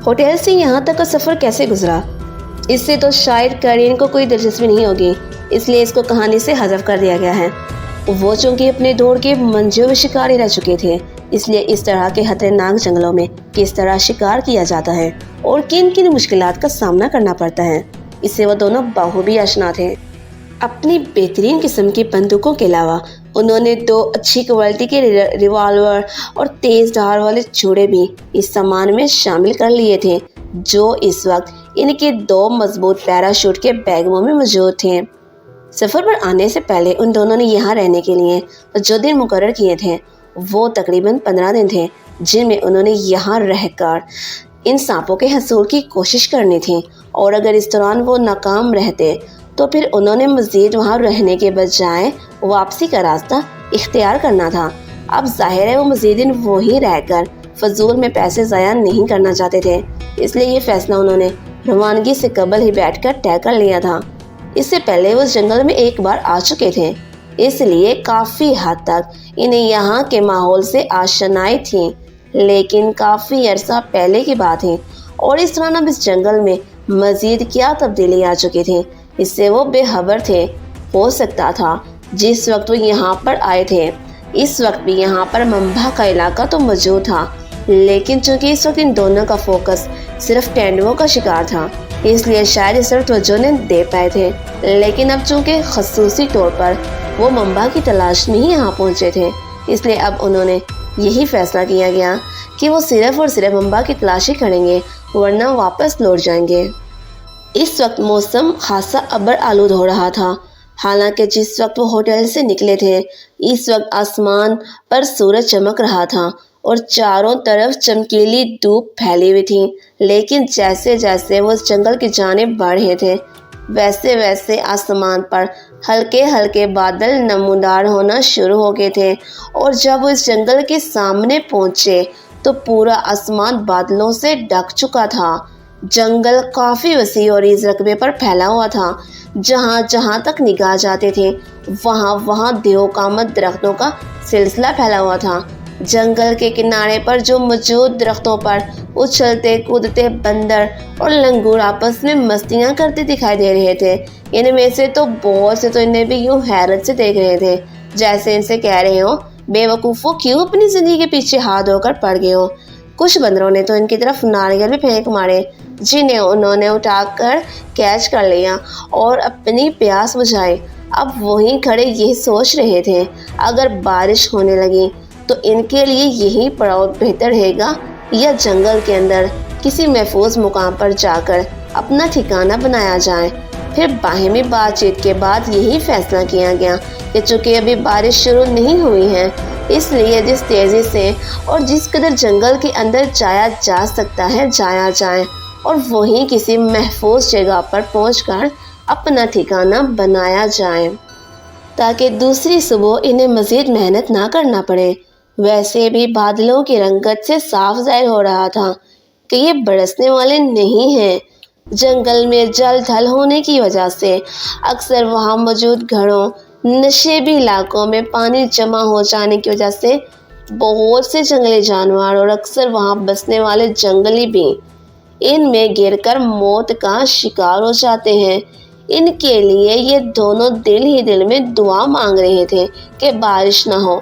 Hotel سے یہاں تک کا سفر کیسے گزرا؟ اس سے تو شاید قارئین کو کوئی دلچسپی نہیں ہوگی، اس لیے اس کو کہانی سے حذف کر دیا گیا ہے۔ وہ چونکہ اپنے دور کے منجو میں شکاری رہ چکے تھے، اس لیے اس طرح کے خطرناک جنگلوں میں کس طرح شکار کیا جاتا ہے اور کن کن مشکلات کا سامنا کرنا پڑتا ہے، اس سے وہ دونوں بخوبی آشنا تھے۔ اپنی بہترین قسم کی بندوقوں کے علاوہ انہوں نے 2 اچھی کوالٹی کے ریوالور اور تیز دھار والے چھڑے بھی اس سامان میں شامل کر لیے تھے، جو اس وقت ان کے 2 مضبوط پیراشوٹ کے بیگوں میں موجود تھے۔ سفر پر آنے سے پہلے ان دونوں نے یہاں رہنے کے لیے جو دن مقرر کیے تھے وہ تقریباً 15 دن تھے، جن میں انہوں نے یہاں رہ کر ان سانپوں کے حصول کی کوشش کرنی تھی، اور اگر اس دوران وہ ناکام رہتے تو پھر انہوں نے مزید وہاں رہنے کے بجائے واپسی کا راستہ اختیار کرنا تھا۔ اب ظاہر ہے وہ مزید دن وہی رہ کر فضول میں پیسے ضائع نہیں کرنا چاہتے تھے، اس لیے یہ فیصلہ انہوں نے روانگی سے قبل ہی بیٹھ کر طے کر لیا تھا۔ اس سے پہلے وہ اس جنگل میں ایک بار آ چکے تھے، اس لیے کافی حد تک انہیں یہاں کے ماحول سے آشنائی تھی، لیکن کافی عرصہ پہلے کی بات ہے، اور اس دوران اب اس جنگل میں مزید کیا تبدیلی آ چکی تھی اس سے وہ بے خبر تھے۔ ہو سکتا تھا جس وقت وہ یہاں پر آئے تھے اس وقت بھی یہاں پر منبع کا علاقہ تو موجود تھا، لیکن چونکہ اس وقت ان دونوں کا فوکس صرف تیندوؤں کا شکار تھا، اس لیے شاید اس طرف توجہ نہیں دے پائے تھے، لیکن اب چونکہ خصوصی طور پر وہ منبع کی تلاش میں ہی یہاں پہنچے تھے، اس لیے اب انہوں نے یہی فیصلہ کیا گیا کہ وہ صرف اور صرف منبع کی تلاشی کریں گے، ورنہ واپس لوٹ جائیں گے۔ اس وقت موسم خاصا ابر آلود ہو رہا تھا، حالانکہ جس وقت وہ ہوٹل سے نکلے تھے اس وقت آسمان پر سورج چمک رہا تھا اور چاروں طرف چمکیلی دھوپ پھیلی ہوئی تھی، لیکن جیسے جیسے وہ اس جنگل کی جانب بڑھ رہے تھے ویسے ویسے آسمان پر ہلکے ہلکے بادل نمودار ہونا شروع ہو گئے تھے، اور جب وہ اس جنگل کے سامنے پہنچے تو پورا آسمان بادلوں سے ڈھک چکا تھا۔ جنگل کافی وسیع اور اس رقبے پر پھیلا ہوا تھا، جہاں جہاں تک نگاہ جاتے تھے وہاں دیو کامت درختوں کا سلسلہ پھیلا ہوا تھا۔ جنگل کے کنارے پر جو موجود درختوں پر اچھلتے کودتے بندر اور لنگور آپس میں مستیاں کرتے دکھائی دے رہے تھے۔ ان میں سے تو بہت سے تو انہیں بھی یوں حیرت سے دیکھ رہے تھے جیسے ان سے کہہ رہے ہوں، بے وقوفوں کیوں اپنی زندگی کے پیچھے ہاتھ دھو کر پڑ گئے ہو۔ کچھ بندروں نے تو ان کی طرف ناریل بھی پھینک مارے، جنہیں انہوں نے اٹھا کر کیچ کر لیا اور اپنی پیاس بجھائی۔ اب وہیں کھڑے یہ سوچ رہے تھے اگر بارش ہونے لگی تو ان کے لیے یہی پڑاؤ بہتر رہے گا یا جنگل کے اندر کسی محفوظ مقام پر جا کر اپنا ٹھکانہ بنایا جائے۔ پھر باہمی بات چیت کے بعد یہی فیصلہ کیا گیا کہ چونکہ ابھی بارش شروع نہیں ہوئی ہے، اس لیے جس تیزی سے اور جس قدر جنگل کے اندر جایا جا سکتا ہے جایا جائے، اور وہیں کسی محفوظ جگہ پر پہنچ کر اپنا ٹھکانہ بنایا جائے تاکہ دوسری صبح انہیں مزید محنت نہ کرنا پڑے۔ ویسے بھی بادلوں کی رنگت سے صاف ظاہر ہو رہا تھا کہ یہ برسنے والے نہیں ہیں۔ جنگل میں جل تھل ہونے کی وجہ سے اکثر وہاں موجود گھروں، نشیبی علاقوں میں پانی جمع ہو جانے کی وجہ سے بہت سے جنگلی جانور اور اکثر وہاں بسنے والے جنگلی بھی ان میں گر کر موت کا شکار ہو جاتے ہیں۔ ان کے لیے یہ دونوں دل ہی دل میں دعا مانگ رہے تھے کہ بارش نہ ہو،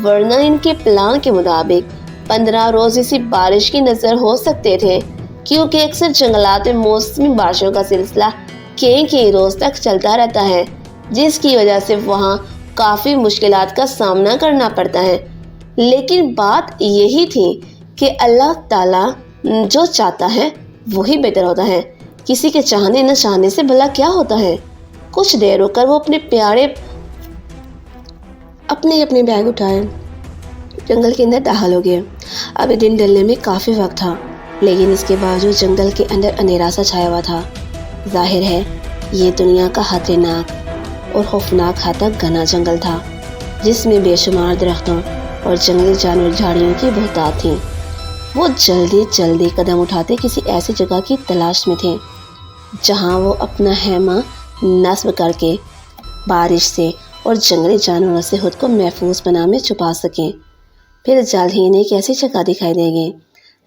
ورنہ ان کے پلان کے مطابق 15 روز اسی بارش کی نظر ہو سکتے تھے، کیونکہ اکثر جنگلات میں موسمی بارشوں کا سلسلہ کئی روز تک چلتا رہتا ہے، جس کی وجہ سے وہاں کافی مشکلات کا سامنا کرنا پڑتا ہے۔ لیکن بات یہی تھی کہ اللہ تعالیٰ جو چاہتا ہے وہی بہتر ہوتا ہے، کسی کے چاہنے نہ چاہنے سے بھلا کیا ہوتا ہے۔ کچھ دیر رک کر وہ اپنے بیگ اٹھائے جنگل کے اندر داخل ہو گئے۔ اب دن ڈھلنے میں کافی وقت تھا، لیکن اس کے باوجود جنگل کے اندر اندھیرا سا چھایا ہوا تھا۔ ظاہر ہے یہ دنیا کا خطرناک اور خوفناک حد تک گھنا جنگل تھا، جس میں بے شمار درختوں اور جنگلی جانور جھاڑیوں کی بہتات تھیں۔ وہ جلدی قدم اٹھاتے کسی ایسی جگہ کی تلاش میں تھے جہاں وہ اپنا خیمہ نصب کر کے بارش سے اور جنگلی جانوروں سے خود کو محفوظ پناہ میں چھپا سکیں۔ پھر جلد ہی انہیں ایک ایسی جگہ دکھائی دے گی